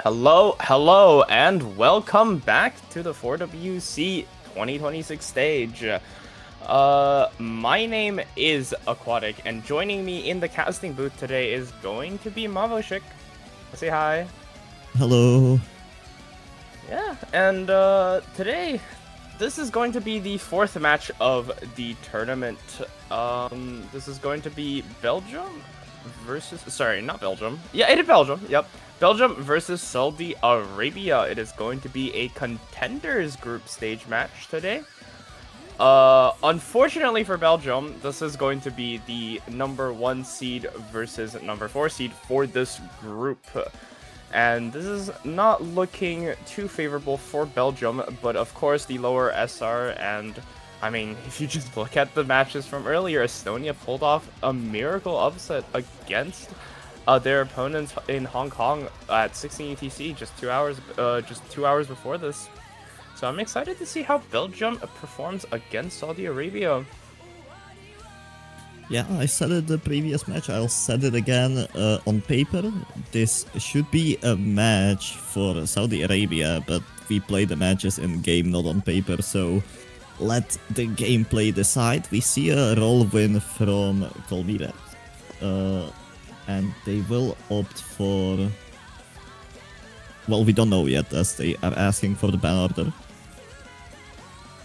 Hello, and welcome back to the 4WC 2026 stage. My name is Aquatic, and joining me in the casting booth today is going to be Mavoshik. Say hi. Hello. Yeah, and today, this is going to be the fourth match of the tournament. This is going to be Belgium versus... Sorry, not Belgium. Yeah, it is Belgium, yep. Belgium versus Saudi Arabia. It is going to be a contenders group stage match today. Unfortunately for Belgium, this is going to be the number 1 seed versus number 4 seed for this group. And this is not looking too favorable for Belgium, but of course the lower SR and... I mean, if you just look at the matches from earlier, Estonia pulled off a miracle upset against their opponents in Hong Kong at 16 UTC just 2 hours before this. So I'm excited to see how Belgium performs against Saudi Arabia. Yeah, I said it the previous match, I'll say it again. On paper, this should be a match for Saudi Arabia, but we play the matches in game, not on paper, so let the gameplay decide. We see a roll win from Colmira, and they will opt for... Well, we don't know yet, as they are asking for the ban order.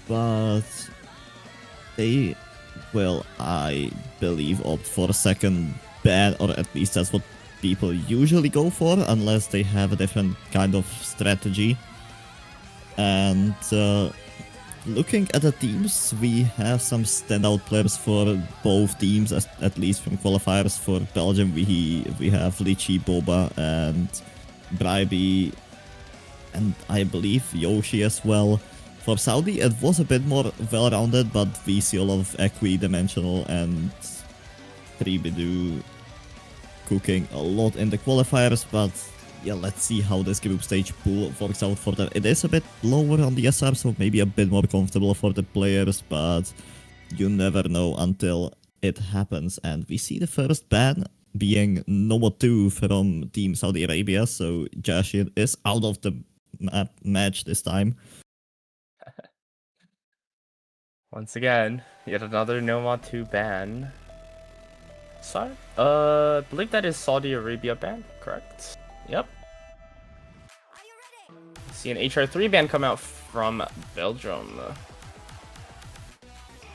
But they will, I believe, opt for a second ban, or at least that's what people usually go for, unless they have a different kind of strategy. And looking at the teams, we have some standout players for both teams, at least from qualifiers. For Belgium, we have Litchi, Boba, and Braiby, and I believe Yoshi as well. For Saudi, it was a bit more well-rounded, but we see a lot of Equi-Dimensional and 3Bidu cooking a lot in the qualifiers, but yeah, let's see how this group stage pool works out for them. It is a bit lower on the SR, so maybe a bit more comfortable for the players, but you never know until it happens. And we see the first ban being Nomo 2 from Team Saudi Arabia, so Jashir is out of the match this time. Once again, yet another Nomad 2 ban. Sorry? I believe that is Saudi Arabia ban, correct? Yep. See an HR3 ban come out from Belgium.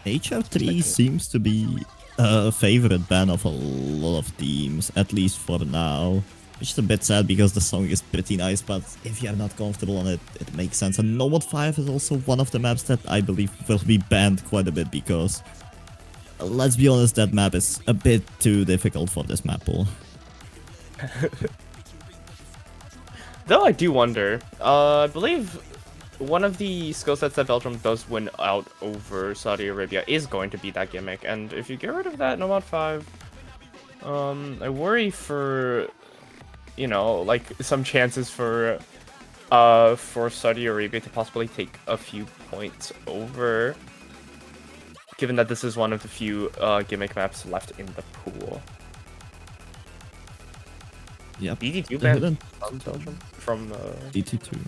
HR3 seems to be a favorite ban of a lot of teams, at least for now. Which is a bit sad because the song is pretty nice, but if you're not comfortable on it, it makes sense. And Nomad 5 is also one of the maps that I believe will be banned quite a bit because, let's be honest, that map is a bit too difficult for this map pool. Though I do wonder, I believe one of the skill sets that Belgium does win out over Saudi Arabia is going to be that gimmick, and if you get rid of that Nomad 5, I worry for, you know, like some chances for Saudi Arabia to possibly take a few points over, given that this is one of the few gimmick maps left in the pool. Yep. DT2 ban from Belgium? From DT2.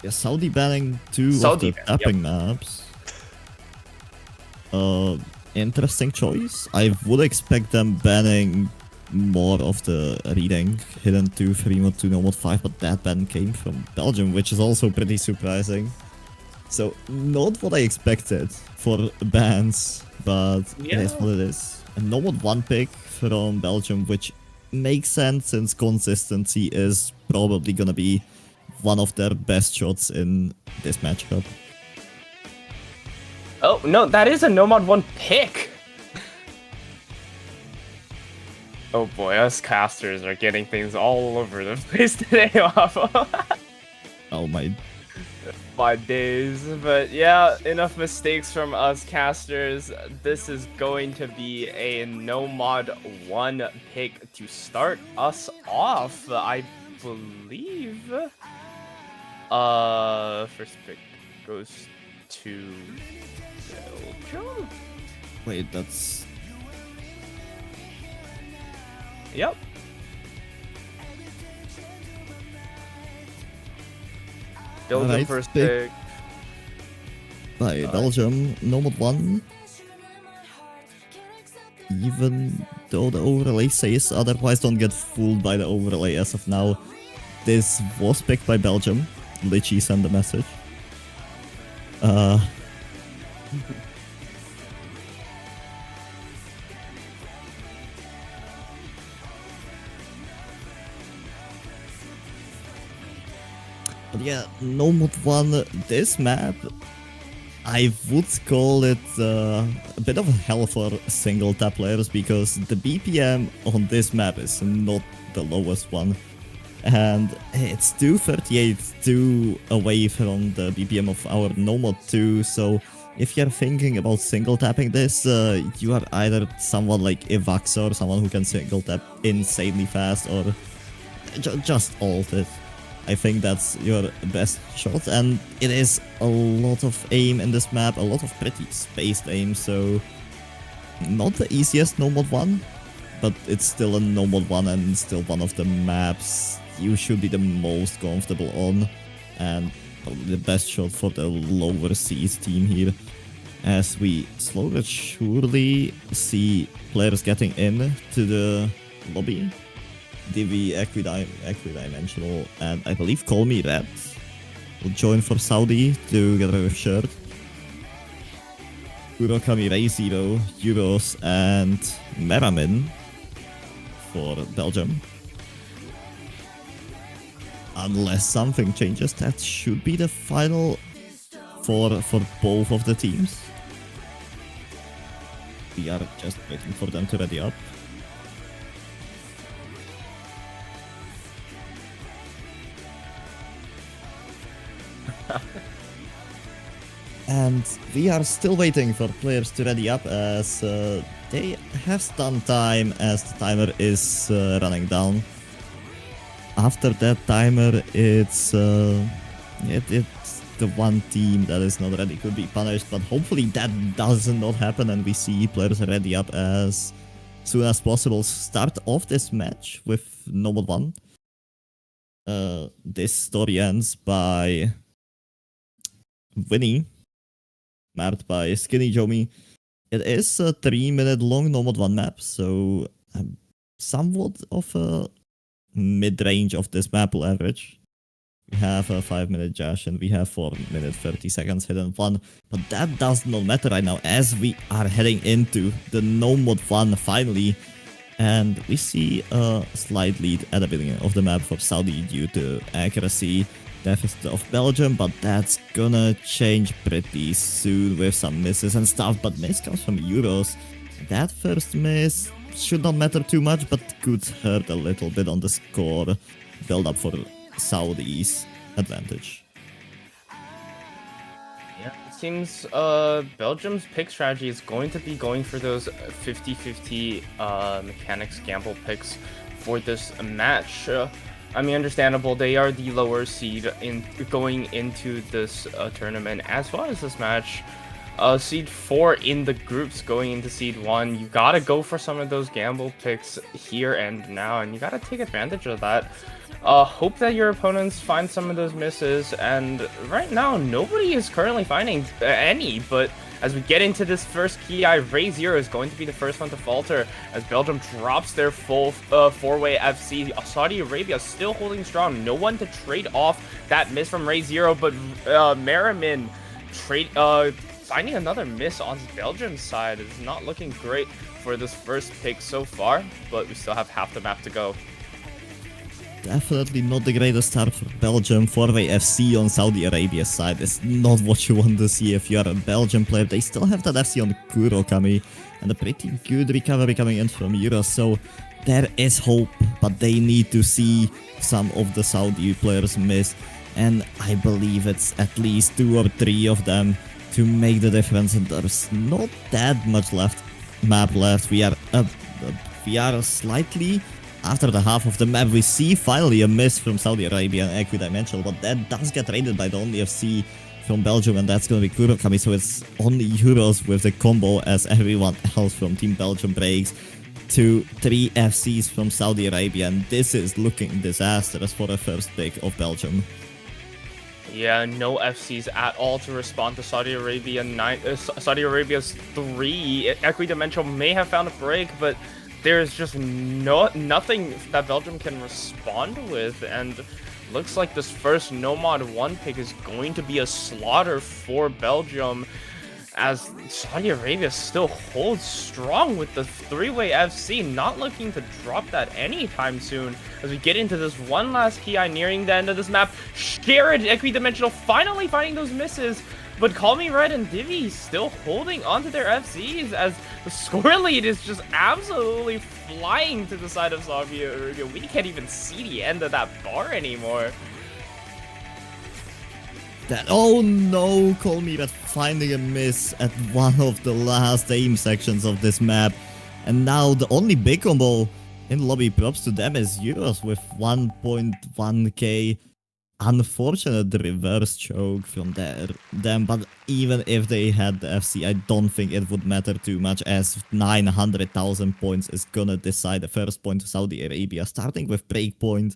Yeah, Saudi banning two Saudi of the tapping maps. Interesting choice. I would expect them banning more of the reading, Hidden 2, Fremont 2, Nomad 5, but that ban came from Belgium, which is also pretty surprising. So, not what I expected for bans, but yeah. it is what it is. A Nomad 1 pick from Belgium, which makes sense since consistency is probably gonna be one of their best shots in this matchup. Oh, no, that is a Nomad 1 pick! Oh boy, us casters are getting things all over the place today, Waffle. Oh my days. But yeah, enough mistakes from us casters. This is going to be a Nomad 1 pick to start us off, I believe. First pick goes to Belgium? Wait, that's... Yep. Belgium Alright, first pick pick. by Belgium, Nomad 1. Even though the overlay says otherwise, don't get fooled by the overlay as of now. This was picked by Belgium. Litchi sent the message. But yeah, Nomad 1, this map, I would call it a bit of a hell for single tap players because the BPM on this map is not the lowest one. And it's 238, 2 away from the BPM of our Nomad 2, so if you're thinking about single tapping this, you are either someone like Evaxor, someone who can single tap insanely fast, or just ult it. I think that's your best shot, and it is a lot of aim in this map, a lot of pretty spaced aim, so not the easiest Nomad 1, but it's still a Nomad 1 and still one of the maps you should be the most comfortable on, and probably the best shot for the lower seas team here, as we slowly but surely see players getting in to the lobby. Divi, Equidimensional, and I believe Call Me Red will join for Saudi together with Shirt. Kurokami, Ray Zero, Euros, and Meramin for Belgium. Unless something changes, that should be the final for both of the teams. We are just waiting for them to ready up. And we are still waiting for players to ready up as they have stun time as the timer is running down. After that timer, it's the one team that is not ready could be punished, but hopefully that does not happen and we see players ready up as soon as possible. Start off this match with Nomad 1. This story ends by winning, mapped by Skinny Jomi. It is a 3-minute long Nomad 1 map, so somewhat of a mid-range of this map will average. We have a 5-minute Josh and we have 4-minute 30 seconds hidden fun, but that does not matter right now as we are heading into the Nomad 1 finally. And we see a slight lead at the beginning of the map for Saudi due to accuracy deficit of Belgium, but that's gonna change pretty soon with some misses and stuff. But miss comes from Euros. That first miss should not matter too much, but could hurt a little bit on the score build up for Saudi's advantage. Yeah, it seems Belgium's pick strategy is going to be going for those 50-50 mechanics gamble picks for this match. I mean, understandable, they are the lower seed in going into this tournament as well as this match. Seed 4 in the groups going into Seed 1, you gotta go for some of those gamble picks here and now, and you gotta take advantage of that. Hope that your opponents find some of those misses, and right now, nobody is currently finding any, but as we get into this first key eye, Ray Zero is going to be the first one to falter as Belgium drops their full 4-way FC. Saudi Arabia still holding strong. No one to trade off that miss from Ray Zero, but Merriman finding another miss on Belgium's side is not looking great for this first pick so far, but we still have half the map to go. Definitely not the greatest start for Belgium. 4-way FC on Saudi Arabia's side is not what you want to see if you are a Belgian player. They still have that FC on Kurokami and a pretty good recovery coming in from Euros, so there is hope, but they need to see some of the Saudi players miss, and I believe it's at least 2 or 3 of them to make the difference, and there's not that much map left. We are slightly after the half of the map. We see finally a miss from Saudi Arabia and Equidimensional, but that does get raided by the only FC from Belgium, and that's gonna be Kurokami, so it's only Euros with the combo as everyone else from Team Belgium breaks. 2-3 FCs from Saudi Arabia, and this is looking disastrous for the first pick of Belgium. Yeah, no FCs at all to respond to Saudi Arabia Saudi Arabia's 3. Equidimensional may have found a break, but there's just nothing that Belgium can respond with, and looks like this first Nomad 1 pick is going to be a slaughter for Belgium, as Saudi Arabia still holds strong with the 3-way FC, not looking to drop that anytime soon. As we get into this one last PI nearing the end of this map, Scared Equidimensional finally finding those misses, but Call Me Red and Divi still holding onto their FCs, as the score lead is just absolutely flying to the side of Saudi Arabia. We can't even see the end of that bar anymore. Oh no, Call Me Red finding a miss at one of the last aim sections of this map. And now the only big combo in lobby, props to them, is Euros with 1.1k. Unfortunate reverse choke from them, but even if they had the FC, I don't think it would matter too much, as 900,000 points is gonna decide the first point to Saudi Arabia, starting with breakpoint.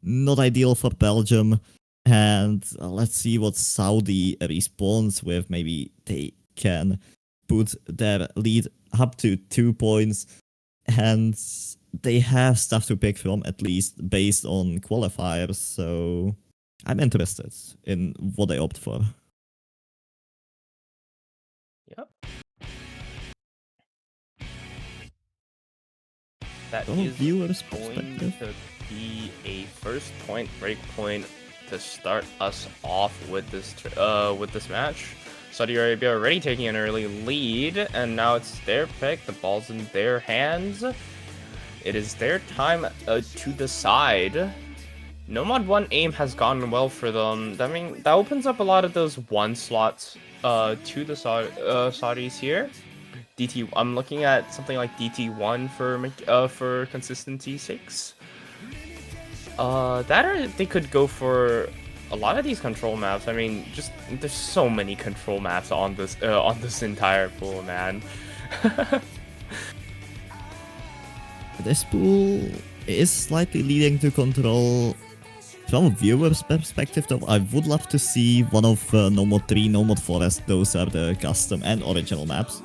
Not ideal for Belgium. And let's see what Saudi responds with. Maybe they can put their lead up to 2 points. And they have stuff to pick from, at least based on qualifiers. So I'm interested in what they opt for. Yep. That is viewers' going perspective to be a first point break point to start us off with this match. Saudi Arabia already taking an early lead, and now it's their pick. The ball's in their hands. It is their time to decide. Nomad 1 aim has gone well for them. I mean, that opens up a lot of those 1 slots to the Saudis here. DT, I'm looking at something like DT1 for consistency's sakes. That or they could go for a lot of these control maps. I mean, just there's so many control maps on this entire pool, man. This pool is slightly leading to control. From a viewer's perspective, though, I would love to see one of Nomad 3, Nomad Forest. Those are the custom and original maps,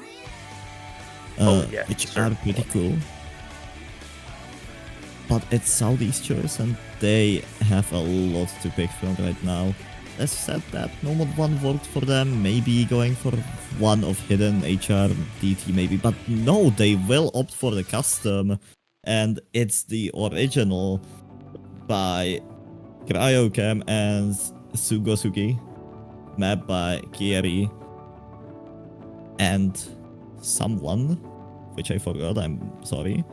Yeah, which sure. are pretty cool. But it's Saudi's choice, and they have a lot to pick from right now. As said, that Nomad 1 worked for them, maybe going for one of hidden HR, DT maybe, but no, they will opt for the custom, and it's the original by Cryocam and Sugosuki, map by Kieri and someone, which I forgot, I'm sorry.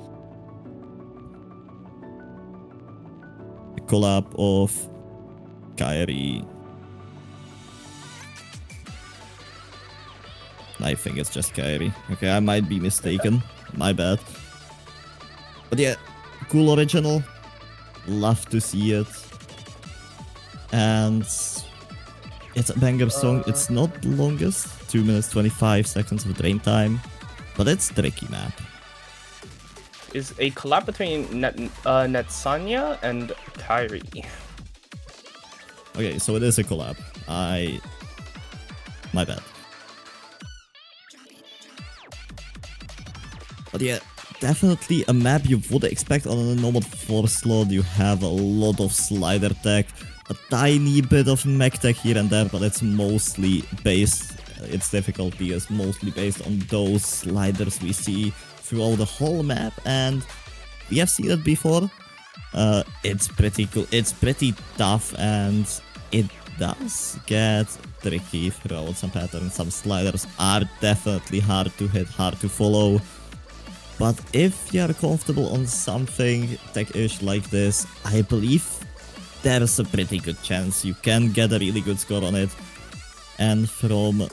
A collab of Kairi. I think it's just Kairi. Okay, I might be mistaken. My bad. But yeah, cool original. Love to see it. And it's a banger song. It's not the longest. 2 minutes 25 seconds of drain time. But it's tricky map. Is a collab between Netsanya and Kyrie. Okay, so it is a collab. My bad. But yeah, definitely a map you would expect on a normal 4 slot. You have a lot of slider tech, a tiny bit of mech tech here and there, but it's mostly based, its difficulty is mostly based on those sliders we see throughout the whole map, and we have seen it before. It's pretty cool, it's pretty tough, and it does get tricky throughout some patterns. Some sliders are definitely hard to hit, hard to follow. But if you're comfortable on something tech-ish like this, I believe there's a pretty good chance you can get a really good score on it. And from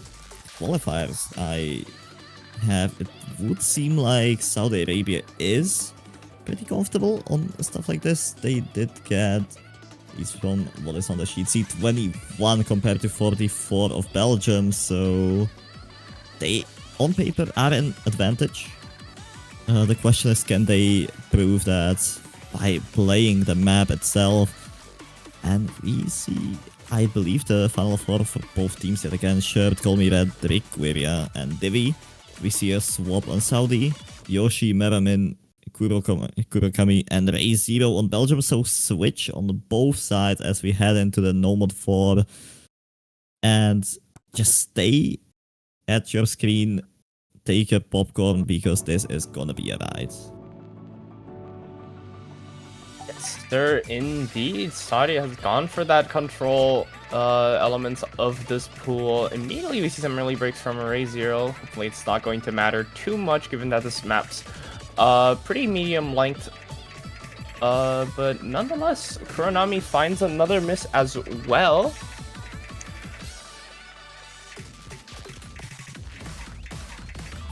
qualifiers, it would seem like Saudi Arabia is pretty comfortable on stuff like this. They did get, at least from what is on the sheet, C21 compared to 44 of Belgium, so they, on paper, are an advantage. The question is, can they prove that by playing the map itself? And we see I believe the final four for both teams yet again. Shirt, Call Me Red, Rikweria, and Divi. We see a swap on Saudi. Yoshi, Meramin, Kurokami, and Ray Zero on Belgium. So switch on both sides as we head into the Nomad 4. And just stay at your screen. Take your popcorn because this is gonna be a ride. Yes, sir, indeed. Saudi has gone for that control elements of this pool. Immediately we see some early breaks from Array Zero. Hopefully it's not going to matter too much given that this map's pretty medium length. But nonetheless, Kuronami finds another miss as well.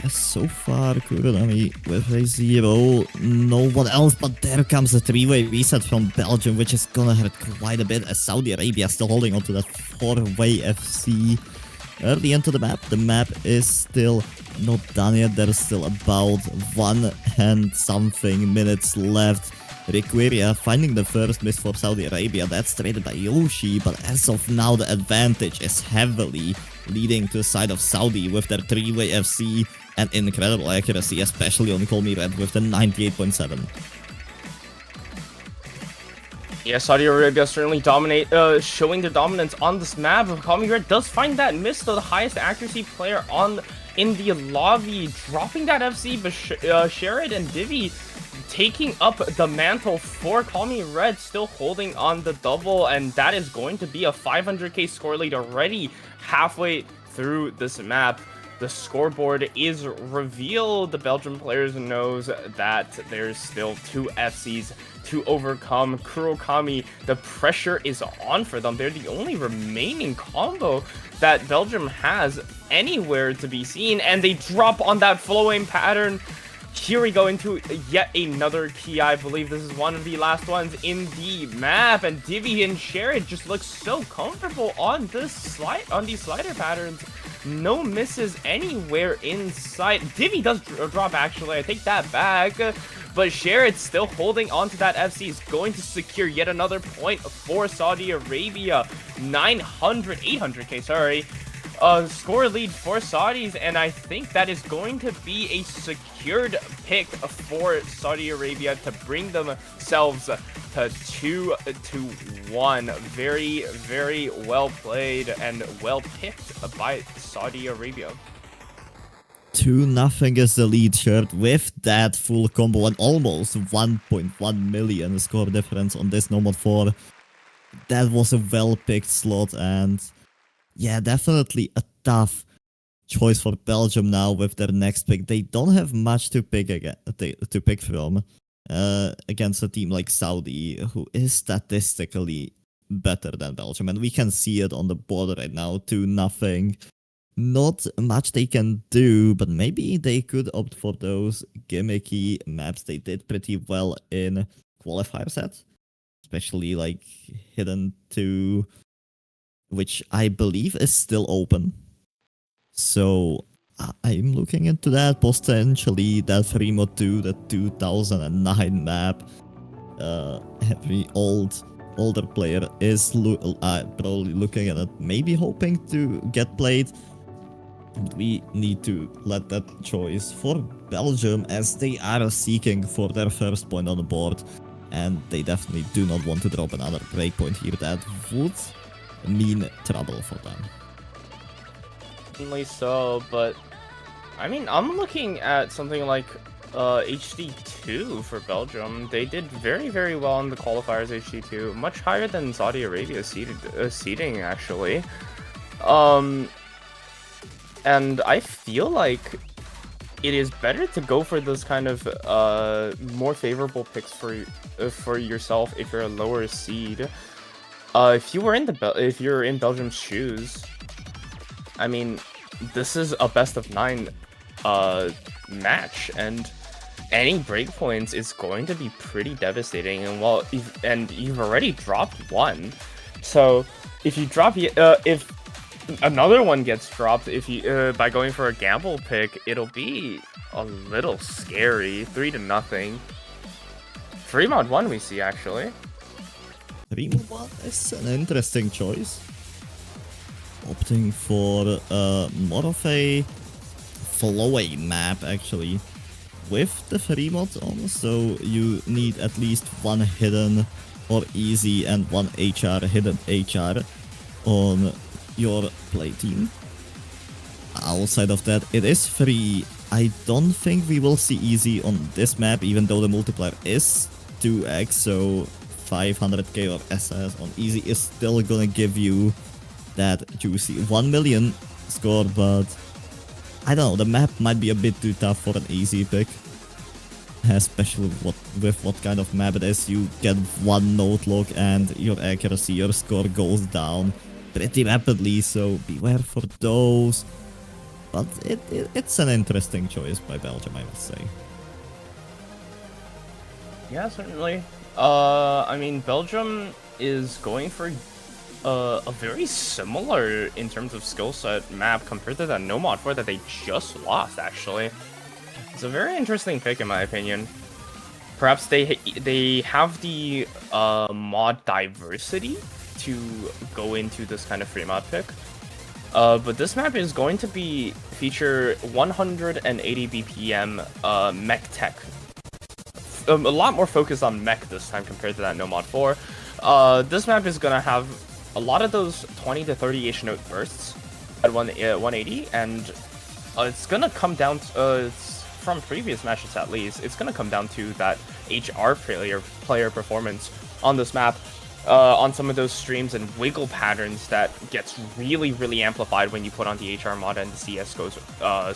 Yes, so far, Kuronami with a 0. No one else, but there comes a 3-way reset from Belgium, which is gonna hurt quite a bit as Saudi Arabia still holding onto that 4-way FC. Early into the map is still not done yet. There's still about 1 minutes left. Rikweria finding the first miss for Saudi Arabia. That's traded by Yoshi, but as of now the advantage is heavily leading to the side of Saudi with their 3-way FC and incredible accuracy, especially on Call Me Red with the 98.7. Yeah, Saudi Arabia certainly showing their dominance on this map. Call Me Red does find that miss, though, the highest accuracy player in the lobby, dropping that FC, but Sherrod and Divi taking up the mantle for Call Me Red, still holding on the double, and that is going to be a 500k score lead already halfway through this map. The scoreboard is revealed. The Belgian players knows that there's still 2 FCs to overcome. Kurokami, the pressure is on for them. They're the only remaining combo that Belgium has anywhere to be seen, and they drop on that flow-aim pattern. Here we go into yet another key. I believe this is one of the last ones in the map, and Divi and Sherrod just look so comfortable on these slider patterns. No misses anywhere in sight. Divi does drop, actually. I take that back. But Sherrod's still holding on to that FC. Is going to secure yet another point for Saudi Arabia. 800k, sorry. Score lead for Saudis, and I think that is going to be a secured pick for Saudi Arabia to bring themselves to 2-1. Very, very well played and well picked by Saudi Arabia. 2-0 is the lead, Shirt, with that full combo and almost 1.1 million score difference on this Nomad 4. That was a well-picked slot, and yeah, definitely a tough choice for Belgium now with their next pick. They don't have much to pick from against a team like Saudi, who is statistically better than Belgium, and we can see it on the board right now. 2-0. Not much they can do, but maybe they could opt for those gimmicky maps they did pretty well in qualifier sets, especially like Hidden 2, which I believe is still open. So I'm looking into that, potentially that Fremo 2, the 2009 map. Every older player is probably looking at it, maybe hoping to get played. We need to let that choice for Belgium, as they are seeking for their first point on the board, and they definitely do not want to drop another breakpoint here. That would mean trouble for them. Certainly so, but I mean, I'm looking at something like HD2 for Belgium. They did very, very well in the qualifiers. HD2 much higher than Saudi Arabia seeding actually. And I feel like it is better to go for those kind of more favorable picks for yourself if you're a lower seed. If you're in Belgium's shoes, I mean, this is a best of 9 match, and any breakpoints is going to be pretty devastating. And you've already dropped one, so if you drop if another one gets dropped, by going for a gamble pick, it'll be a little scary. 3-0. 3 mod 1 we see, actually. Primo one is an interesting choice. Opting for more of a flowing map, actually, with the free mod on, so you need at least one hidden or easy and one HR, hidden HR on your play team. Outside of that, it is free. I don't think we will see easy on this map, even though the multiplier is 2x, so 500k or SS on easy is still gonna give you that juicy 1 million score, but I don't know, the map might be a bit too tough for an easy pick. Especially with what kind of map it is. You get one note lock and your accuracy, your score goes down pretty rapidly, so beware for those. But it's an interesting choice by Belgium, I must say. Yeah, certainly. I mean, Belgium is going for a very similar in terms of skill set map compared to that No Mod 4 that they just lost, actually. It's a very interesting pick, in my opinion. Perhaps they have the mod diversity to go into this kind of free mod pick. But this map is going to feature 180 BPM mech tech. A lot more focus on mech this time compared to that No Mod 4. This map is gonna have a lot of those 20 to 30-ish note bursts at 180, and it's gonna come down to, from previous matches at least, it's gonna come down to that HR player performance on this map, on some of those streams and wiggle patterns that gets really, really amplified when you put on the HR mod and the CS goes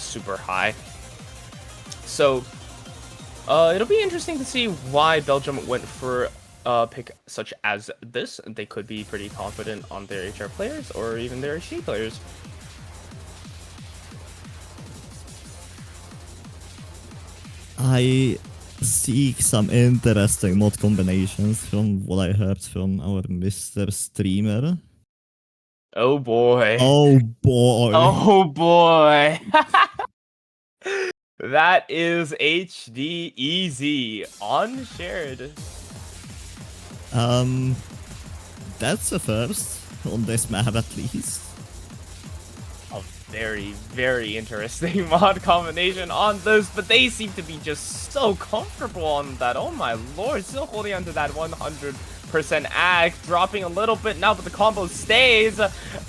super high. So it'll be interesting to see why Belgium went for a pick such as this. They could be pretty confident on their HR players or even their HG players. I see some interesting mod combinations from what I heard from our Mr. Streamer. Oh boy. Oh boy. Oh boy. That is HD easy on shared. That's a first on this map at least. A very, very interesting mod combination on this, but they seem to be just so comfortable on that. Oh my lord, still holding onto that 100% act, dropping a little bit now, but the combo stays,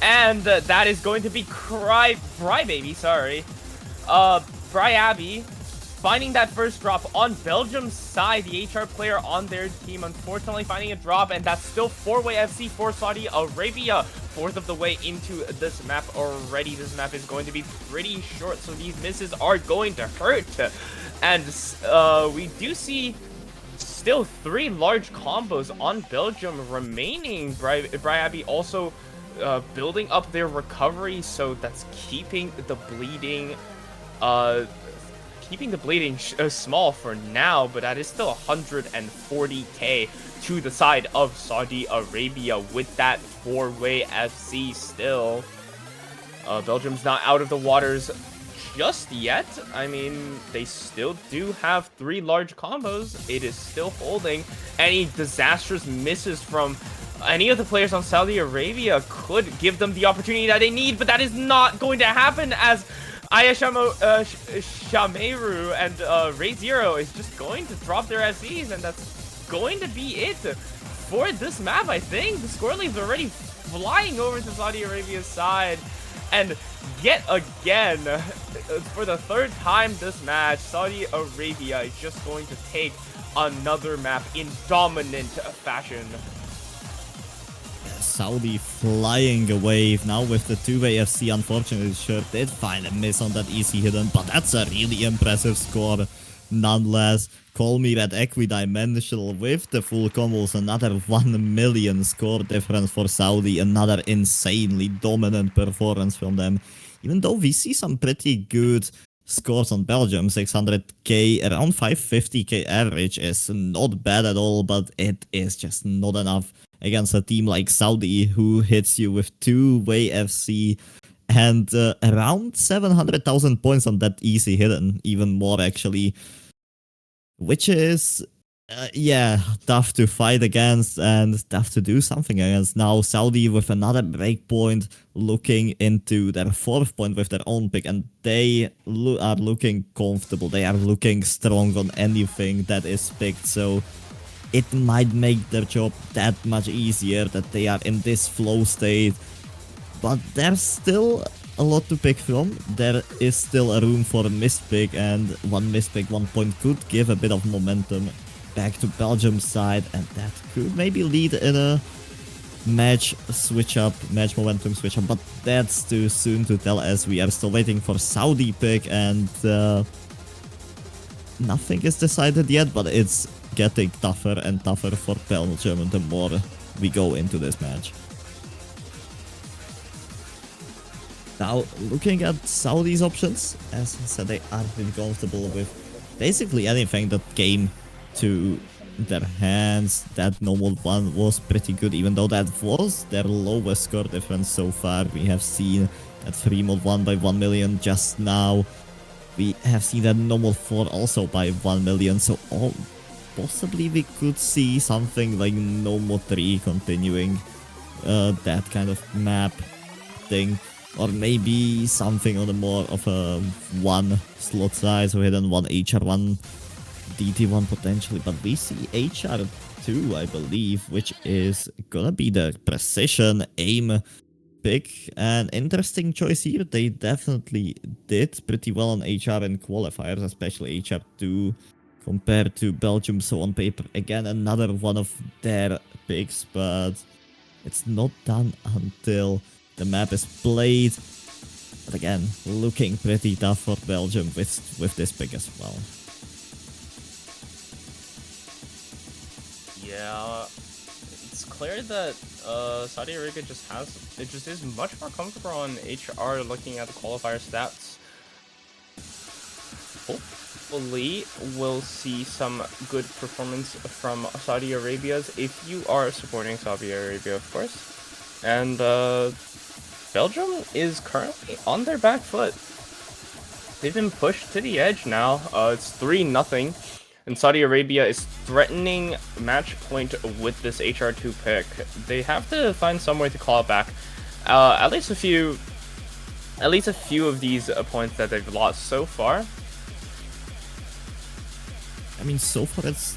and that is going to be Crybaby, sorry. Bryabi finding that first drop on Belgium's side, the HR player on their team, unfortunately finding a drop, and that's still 4-way FC for Saudi Arabia. Fourth of the way into this map already. This map is going to be pretty short, so these misses are going to hurt. And we do see still 3 large combos on Belgium remaining. Bryabi also building up their recovery, so that's keeping the bleeding small for now, but that is still 140k to the side of Saudi Arabia with that 4-way FC still. Belgium's not out of the waters just yet. I mean, they still do have 3 large combos. It is still holding. Any disastrous misses from any of the players on Saudi Arabia could give them the opportunity that they need, but that is not going to happen, as Shameru and Ray0 is just going to drop their SEs, and that's going to be it for this map, I think. The score lead's already flying over to Saudi Arabia's side, and yet again, for the 3rd time this match, Saudi Arabia is just going to take another map in dominant fashion. Saudi flying away now with the 2-way FC. Unfortunately, sure did find a miss on that easy hidden, but that's a really impressive score nonetheless. Call me that equidimensional with the full combos. Another 1 million score difference for Saudi. Another insanely dominant performance from them. Even though we see some pretty good scores on Belgium, 600k, around 550k average is not bad at all, but it is just not enough against a team like Saudi, who hits you with 2-way FC and around 700,000 points on that easy hidden, even more actually, which is Yeah, tough to fight against and tough to do something against. Now Saudi with another breakpoint, looking into their fourth point with their own pick, and they are looking comfortable. They are looking strong on anything that is picked, so it might make their job that much easier that they are in this flow state. But there's still a lot to pick from. There is still a room for a mispick, and one mispick, 1 point could give a bit of momentum back to Belgium's side, and that could maybe lead in a match switch up, match momentum switch up, but that's too soon to tell as we are still waiting for Saudi pick, and nothing is decided yet, but it's getting tougher and tougher for Belgium the more we go into this match. Now, looking at Saudi's options, as I said, they are pretty comfortable with basically anything that came to their hands. That normal one was pretty good, even though that was their lowest score difference so far. We have seen that 3 mod 1 by 1 million just now. We have seen that normal 4 also by 1 million, so possibly we could see something like normal 3 continuing that kind of map thing. Or maybe something on a more of a 1 slot size, or hidden 1 HR1, DT1 potentially. But we see HR2, I believe, which is gonna be the precision aim pick. An interesting choice here. They definitely did pretty well on HR in qualifiers, especially HR2 compared to Belgium. So on paper, again, another one of their picks, but it's not done until the map is played. But again, looking pretty tough for Belgium with this pick as well. Yeah, it's clear that Saudi Arabia just is much more comfortable on HR looking at the qualifier stats. Hopefully, we'll see some good performance from Saudi Arabia's if you are supporting Saudi Arabia, of course. And Belgium is currently on their back foot. They've been pushed to the edge now. It's 3-0. And Saudi Arabia is threatening match point with this HR2 pick. They have to find some way to claw it back. At least a few of these points that they've lost so far. I mean, so far it's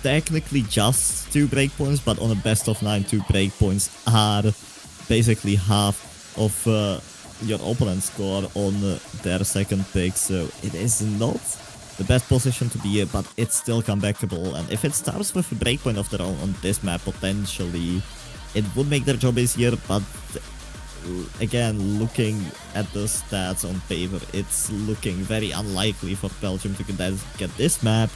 technically just 2 breakpoints, but on a best of 9, 2 breakpoints are basically half of your opponent's score on their second pick, so it is not the best position to be in, but it's still comebackable. And if it starts with a breakpoint of their own on this map, potentially it would make their job easier. But again, looking at the stats on paper, it's looking very unlikely for Belgium to get this map.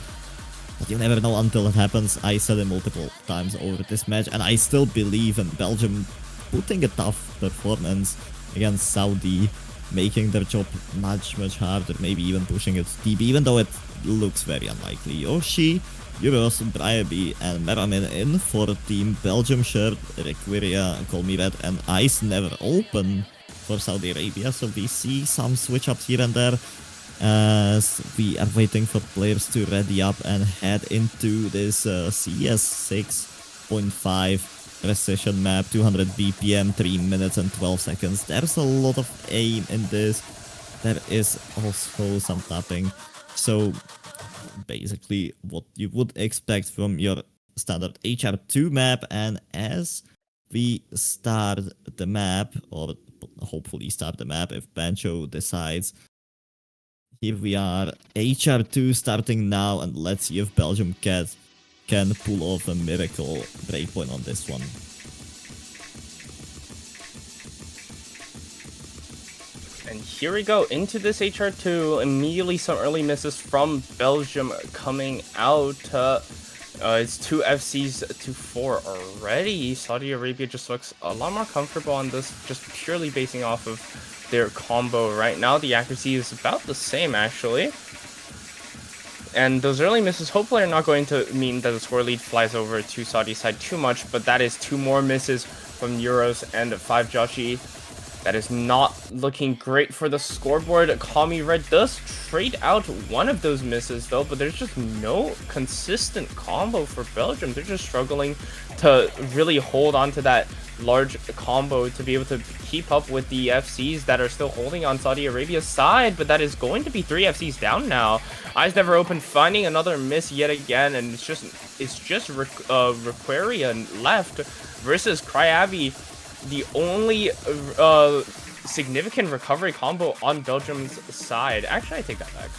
But you never know until it happens. I said it multiple times over this match, and I still believe in Belgium putting a tough performance against Saudi, making their job much harder, maybe even pushing it deep, even though it looks very unlikely. Yoshi, Euros, Bryaby, and Meramin in for Team Belgium shirt. Requiria, Call Me Red, and Ice never open for Saudi Arabia, so we see some switch-ups here and there as we are waiting for players to ready up and head into this CS 6.5 precision map, 200 BPM, 3 minutes and 12 seconds. There's a lot of aim in this. There is also some tapping. So basically what you would expect from your standard HR2 map. And as we start the map, or hopefully start the map if Bancho decides, here we are, HR2 starting now, and let's see if Belgium can pull off a miracle breakpoint on this one. And here we go into this HR2. Immediately some early misses from Belgium coming out. It's 2 FCs to 4 already. Saudi Arabia just looks a lot more comfortable on this, just purely basing off of their combo right now. The accuracy is about the same, actually. And those early misses hopefully are not going to mean that the score lead flies over to Saudi's side too much, but that is 2 more misses from Euros and 5 Joshi. That is not looking great for the scoreboard. Kami Red does trade out one of those misses though, but there's just no consistent combo for Belgium. They're just struggling to really hold on to that large combo to be able to keep up with the FCs that are still holding on Saudi Arabia's side, but that is going to be 3 FCs down now. Eyes Never Open finding another miss yet again, and it's just Requaria left versus Cryavi, the only significant recovery combo on Belgium's side. Actually, I take that back.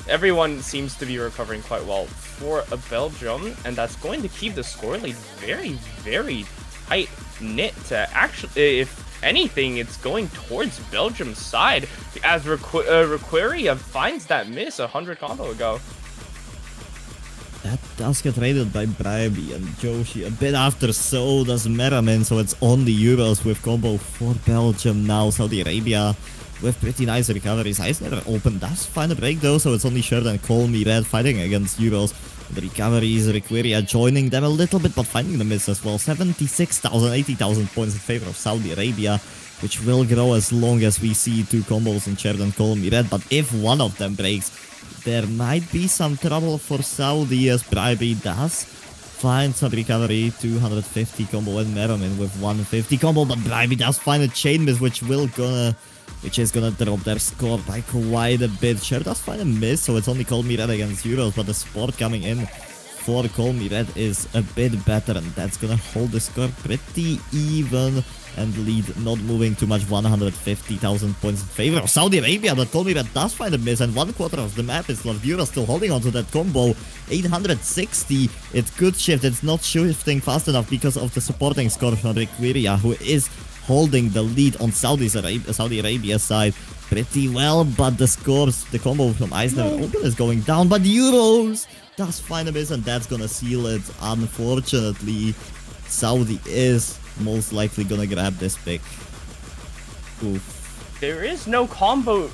Everyone seems to be recovering quite well for Belgium, and that's going to keep the score lead very, very tight knit. Actually, if anything, it's going towards Belgium's side as Requaria finds that miss 100 combo ago. That does get raided by Bribey and Joshi a bit after, so does Meramin, so it's only Euros with combo for Belgium now. Saudi Arabia with pretty nice recoveries. Eyes Never Open does find a break though, so it's only Sherd and Call Me Red fighting against Euros. The recoveries, Requaria joining them a little bit, but finding the miss as well. 76,000, 80,000 points in favor of Saudi Arabia, which will grow as long as we see two combos in Sherd and Call Me Red, but if one of them breaks, there might be some trouble for Saudi as Bribey does find some recovery. 250 combo and Meramin with 150 combo, but Bribey does find a chain miss, which is gonna drop their score by quite a bit. Sherd does find a miss, so it's only Call Me Red against Euros, but the support coming in for Call Me Red is a bit better, and that's gonna hold the score pretty even and lead not moving too much. 150,000 points in favor of Saudi Arabia, but Call Me Red does find a miss, and 1/4 of the map is Lordura still holding onto that combo. 860, it could shift, it's not shifting fast enough because of the supporting score from Requaria, who is holding the lead on Saudi Arabia's side pretty well, but the combo from Eyes Never Open is going down, but Euros does find a miss, and that's gonna seal it. Unfortunately, Saudi is most likely gonna grab this pick. Oof. There is no combo.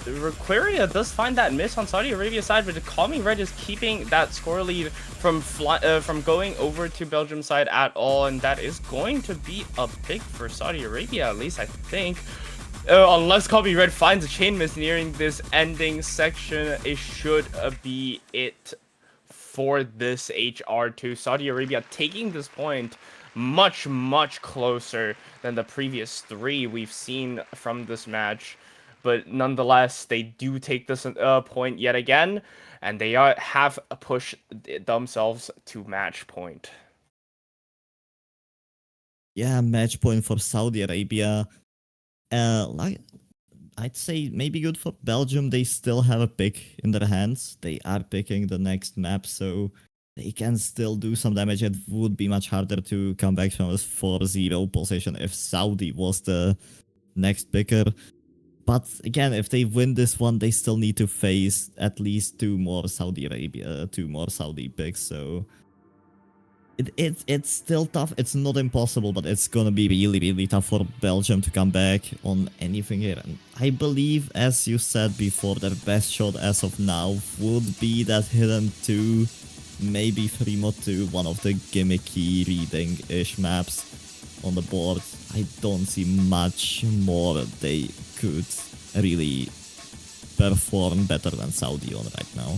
Requaria does find that miss on Saudi Arabia's side, but Kami Red is keeping that score lead from going over to Belgium's side at all, and that is going to be a pick for Saudi Arabia, at least I think. Unless Kami Red finds a chain miss nearing this ending section, it should be it for this HR2. Saudi Arabia taking this point much, much closer than the previous 3 we've seen from this match. But nonetheless, they do take this point yet again, and they have pushed themselves to match point. Yeah, match point for Saudi Arabia. Like I'd say maybe good for Belgium. They still have a pick in their hands. They are picking the next map, so they can still do some damage. It would be much harder to come back from this 4-0 position if Saudi was the next picker. But again, if they win this one, they still need to face at least two more Saudi picks, so it's still tough. It's not impossible, but it's gonna be really, really tough for Belgium to come back on anything here. And I believe, as you said before, their best shot as of now would be that hidden 2, maybe 3 mod 2, one of the gimmicky reading-ish maps on the board. I don't see much more they could really perform better than Saudi on right now.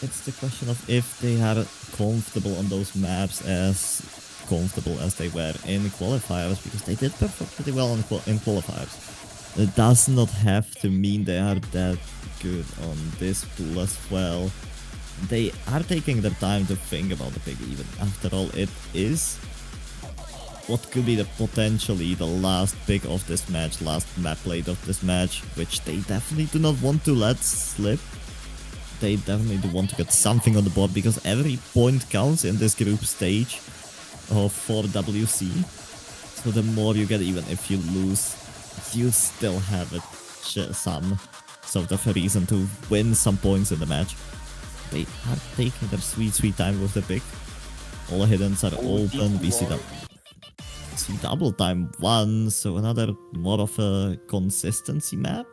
It's the question of if they are comfortable on those maps, as comfortable as they were in qualifiers, because they did perform pretty well in qualifiers. It does not have to mean they are that good on this pool as well. They are taking their time to think about the pick even. After all, it is what could be potentially the last pick of this match, last map plate of this match, which they definitely do not want to let slip. They definitely do want to get something on the board, because every point counts in this group stage of 4WC. So the more you get, even if you lose, you still have some sort of a reason to win some points in the match. They are taking their sweet time with the pick. All hiddens are open. We see double time 1, so another more of a consistency map.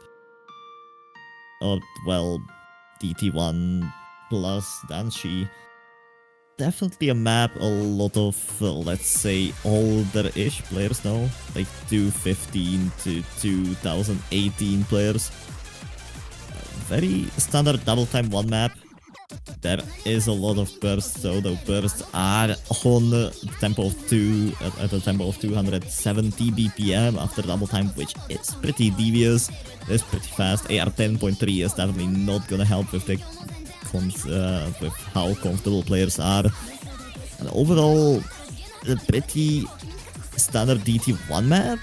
Or, well, DT1 plus Danshi. Definitely a map a lot of, let's say, older-ish players know, like 2015 to 2018 players. Very standard double time one map. There is a lot of bursts, so the bursts are on the tempo of at a tempo of 270 BPM after double time, which is pretty devious. It's pretty fast. AR 10.3 is definitely not gonna help with the with how comfortable players are. And overall, a pretty standard DT1 map,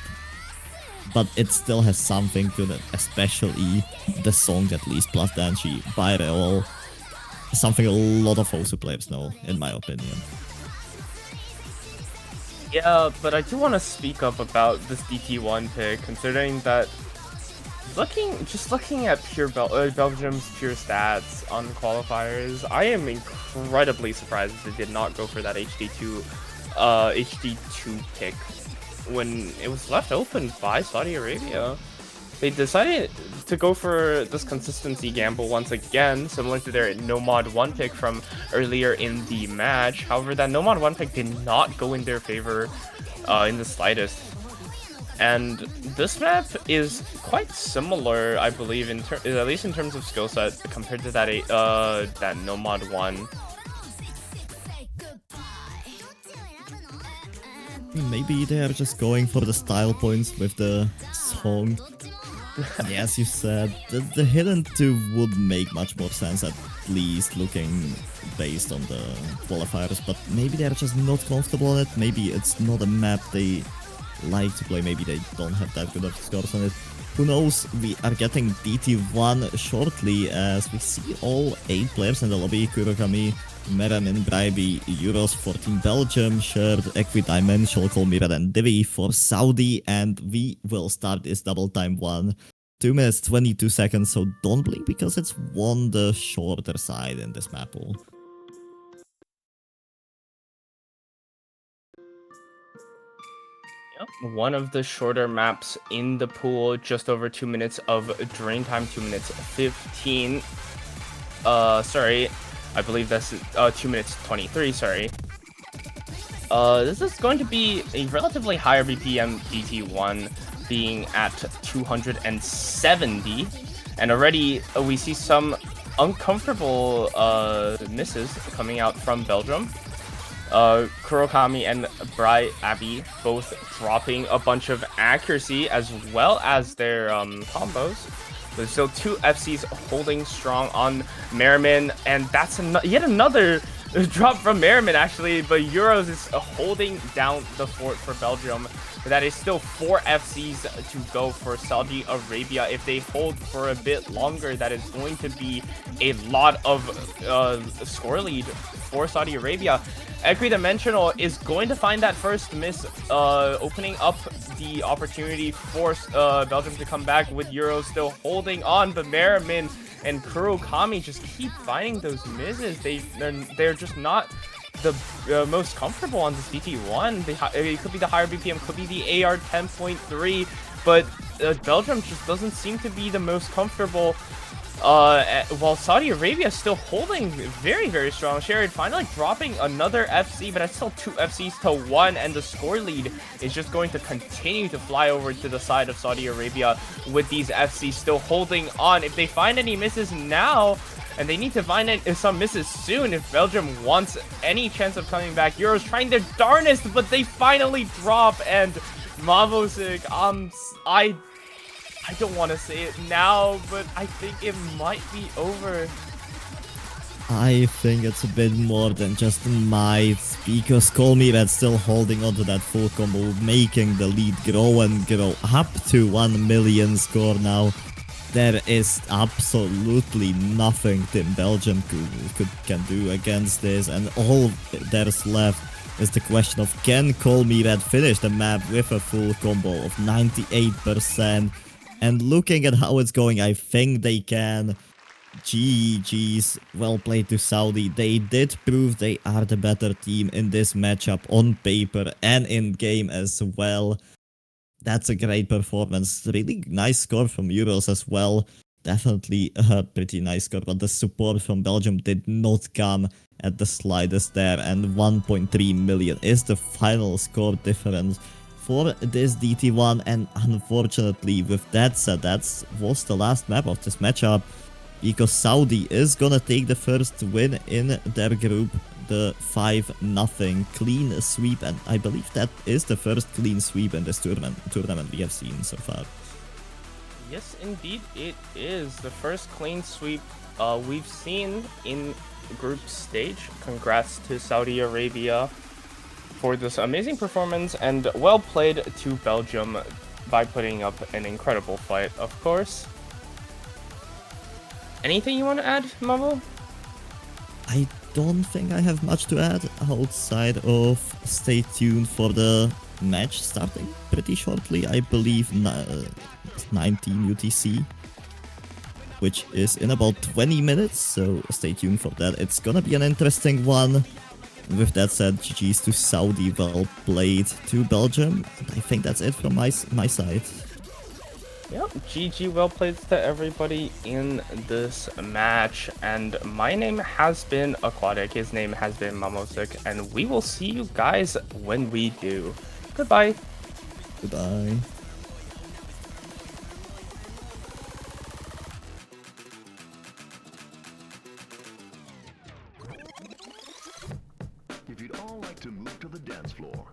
but it still has something to it, especially the song at least, plus Danshi by Reol. Something a lot of Hosu players know, in my opinion. Yeah, but I do want to speak up about this DT1 pick, considering that looking at Belgium's pure stats on qualifiers, I am incredibly surprised that they did not go for that HD2 pick when it was left open by Saudi Arabia. They decided to go for this consistency gamble once again, similar to their Nomad 1 pick from earlier in the match. However, that Nomad 1 pick did not go in their favor in the slightest. And this map is quite similar, I believe, at least in terms of skill set, compared to that Nomad 1. Maybe they are just going for the style points with the song. Yeah, as you said, the hidden 2 would make much more sense, at least looking based on the qualifiers, but maybe they're just not comfortable on it. Maybe it's not a map they like to play, maybe they don't have that good of scores on it. Who knows? We are getting DT1 shortly as we see all 8 players in the lobby. Kurokami, Meramin, Braibi, Euros for Team Belgium, Shared, Equidimensional, Colmira and Divi for Saudi, and we will start this double time one. 2 minutes 22 seconds, so don't blink because it's on the shorter side in this map pool. One of the shorter maps in the pool, just over 2 minutes of drain time, 2 minutes 15. Sorry, I believe that's 2 minutes 23, sorry. This is going to be a relatively higher BPM DT1, being at 270. And already we see some uncomfortable misses coming out from Belgium. Kurokami and Brai Abbey both dropping a bunch of accuracy as well as their combos. There's still 2 FCs holding strong on Merriman, and that's yet another drop from Merriman actually, but Euros is holding down the fort for Belgium. That is still 4 FCs to go for Saudi Arabia. If they hold for a bit longer, that is going to be a lot of score lead for Saudi Arabia. Equidimensional is going to find that first miss, opening up the opportunity for Belgium to come back, with Euro still holding on, but Merriman and Kurokami just keep finding those misses. They're just not the most comfortable on this DT1. It could be the higher BPM, could be the AR 10.3, but Belgium just doesn't seem to be the most comfortable. While Saudi Arabia is still holding very, very strong. Sherrod finally dropping another FC, but it's still 2 FCs to 1, and the score lead is just going to continue to fly over to the side of Saudi Arabia, with these FCs still holding on. If they find any misses now, and they need to find some misses soon if Belgium wants any chance of coming back. Euros trying their darnest, but they finally drop, and Mavosik, I don't want to say it now, but I think it might be over. I think it's a bit more than just might, because Colmira still holding onto that full combo, making the lead grow and grow up to 1 million score now. There is absolutely nothing Team Belgium can do against this, and all there's left is the question of, can Colmira finish the map with a full combo of 98%? And looking at how it's going, I think they can. GG's, well played to Saudi. They did prove they are the better team in this matchup on paper and in game as well. That's a great performance. Really nice score from Euros as well. definitely a pretty nice score, but the support from Belgium did not come at the slightest there, and 1.3 million is the final score difference for this DT1, and unfortunately, with that said, that was the last map of this matchup, because Saudi is gonna take the first win in their group, the 5-0 clean sweep, and I believe that is the first clean sweep in this tournament we have seen so far. Yes, indeed, it is the first clean sweep we've seen in group stage. Congrats to Saudi Arabia for this amazing performance, and well played to Belgium by putting up an incredible fight, of course. Anything you want to add, Mavo? I don't think I have much to add outside of stay tuned for the match starting pretty shortly. I believe 19 UTC, which is in about 20 minutes, so stay tuned for that. It's gonna be an interesting one. With that said, GG's to Saudi, well played to Belgium. I think that's it from my side. Yep, GG, well played to everybody in this match. And my name has been Aquatic, his name has been Mamosik, and we will see you guys when we do. Goodbye. Goodbye. If you'd all like to move to the dance floor,